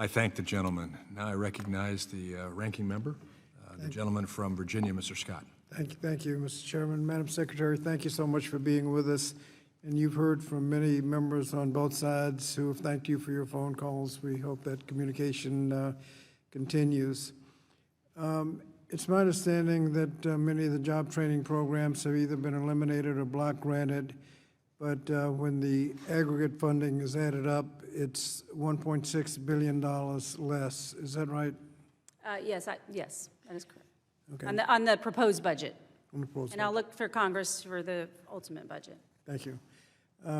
I thank the gentleman. Now I recognize the ranking member, the gentleman from Virginia, Mr. Scott. Thank you, Mr. Chairman. Madam Secretary, thank you so much for being with us. And you've heard from many members on both sides who have thanked you for your phone calls. We hope that communication continues. It's my understanding that many of the job training programs have either been eliminated or block granted, but when the aggregate funding is added up, it's $1.6 billion less. Is that right? Yes, yes, that is correct. Okay. On the proposed budget. On the proposed And I'll look for Congress for the ultimate budget. Thank you.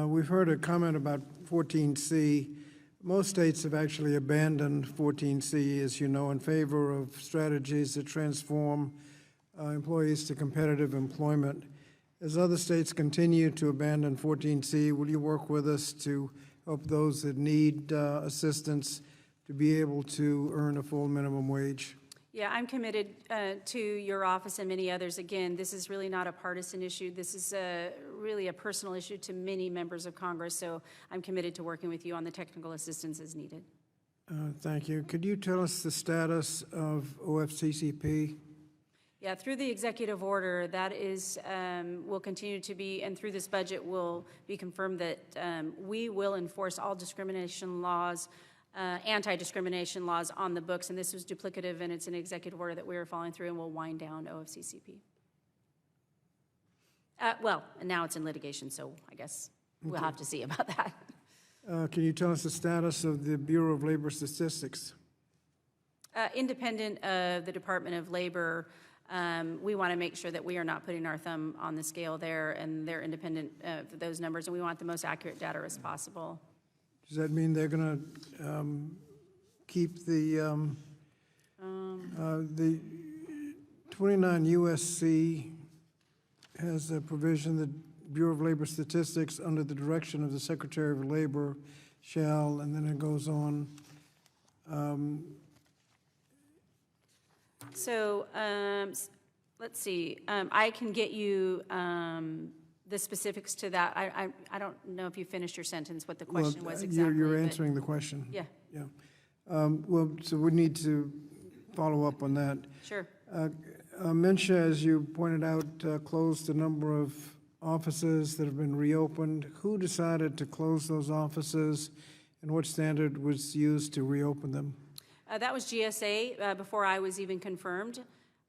We've heard a comment about 14C. Most states have actually abandoned 14C, as you know, in favor of strategies that transform employees to competitive employment. As other states continue to abandon 14C, will you work with us to help those that need assistance to be able to earn a full minimum wage? Yeah, I'm committed to your office and many others. Again, this is really not a partisan issue. This is really a personal issue to many members of Congress, so I'm committed to working with you on the technical assistance as needed. Thank you. Could you tell us the status of OFCCP? Yeah, through the executive order, that is, will continue to be, and through this budget will be confirmed that we will enforce all discrimination laws, anti-discrimination laws on the books, and this was duplicative, and it's an executive order that we are following through, and we'll wind down OFCCP. Well, and now it's in litigation, so I guess we'll have to see about that. Can you tell us the status of the Bureau of Labor Statistics? Independent of the Department of Labor, we want to make sure that we are not putting our thumb on the scale there, and they're independent of those numbers, and we want the most accurate data as possible. Does that mean they're going to keep the 29 USC has a provision that Bureau of Labor Statistics, under the direction of the Secretary of Labor, shall, and then it goes on. Let's see. I can get you the specifics to that. I don't know if you finished your sentence, what the question was exactly. You're answering the question. Yeah. Yeah. Well, so we need to follow up on that. Sure. Minsha, as you pointed out, closed a number of offices that have been reopened. Who decided to close those offices, and what standard was used to reopen them? That was GSA before I was even confirmed.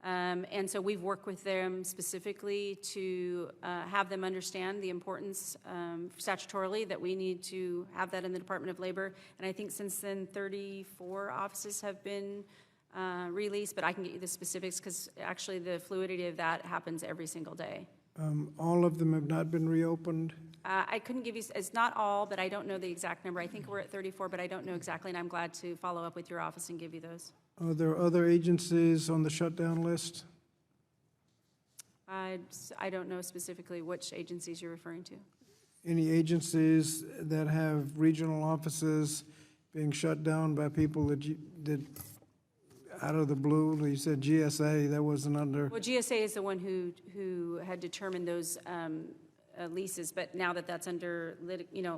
And so we've worked with them specifically to have them understand the importance statutorily that we need to have that in the Department of Labor. And I think since then 34 offices have been released, but I can get you the specifics because actually the fluidity of that happens every single day. All of them have not been reopened? I couldn't give you, it's not all, but I don't know the exact number. I think we're at 34, but I don't know exactly, and I'm glad to follow up with your office and give you those. Are there other agencies on the shutdown list? I don't know specifically which agencies you're referring to. Any agencies that have regional offices being shut down by people that out of the blue? You said GSA, that wasn't under. Well, GSA is the one who had determined those leases, but now that that's under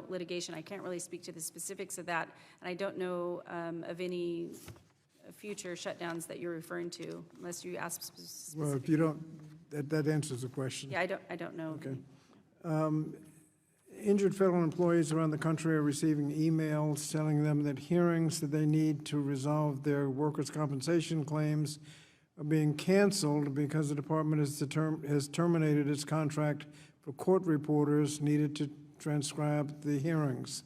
litigation, I can't really speak to the specifics of that, and I don't know of any future shutdowns that you're referring to, unless you ask specific. Well, if you don't, that answers the question. Yeah, I don't know. Okay. Injured federal employees around the country are receiving emails telling them that hearings that they need to resolve their workers' compensation claims are being canceled because the department has terminated its contract for court reporters needed to transcribe the hearings.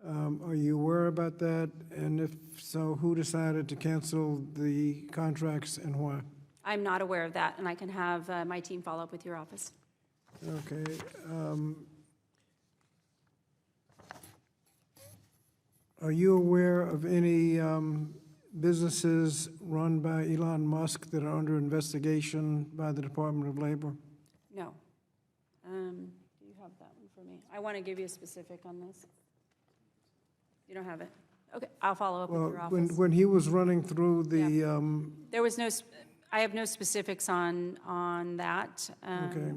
Are you aware about that? And if so, who decided to cancel the contracts and why? I'm not aware of that, and I can have my team follow up with your office. Okay. Are you aware of any businesses run by Elon Musk that are under investigation by the Department of Labor? No. Do you have that one for me? I want to give you a specific on this. You don't have it? Okay, I'll follow up with your office. When he was running through the... There was no, I have no specifics on that. Okay.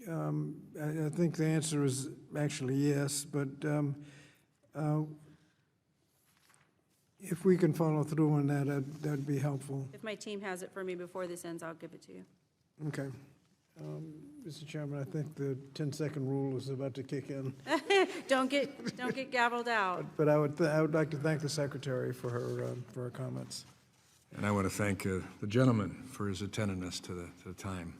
I think the answer is actually yes, but If we can follow through on that, that'd be helpful. If my team has it for me before this ends, I'll give it to you. Okay. Mr. Chairman, I think the 10-second rule is about to kick in. Don't get gavelled out. But I would like to thank the Secretary for her comments. And I want to thank the gentleman for his attentiveness to the time.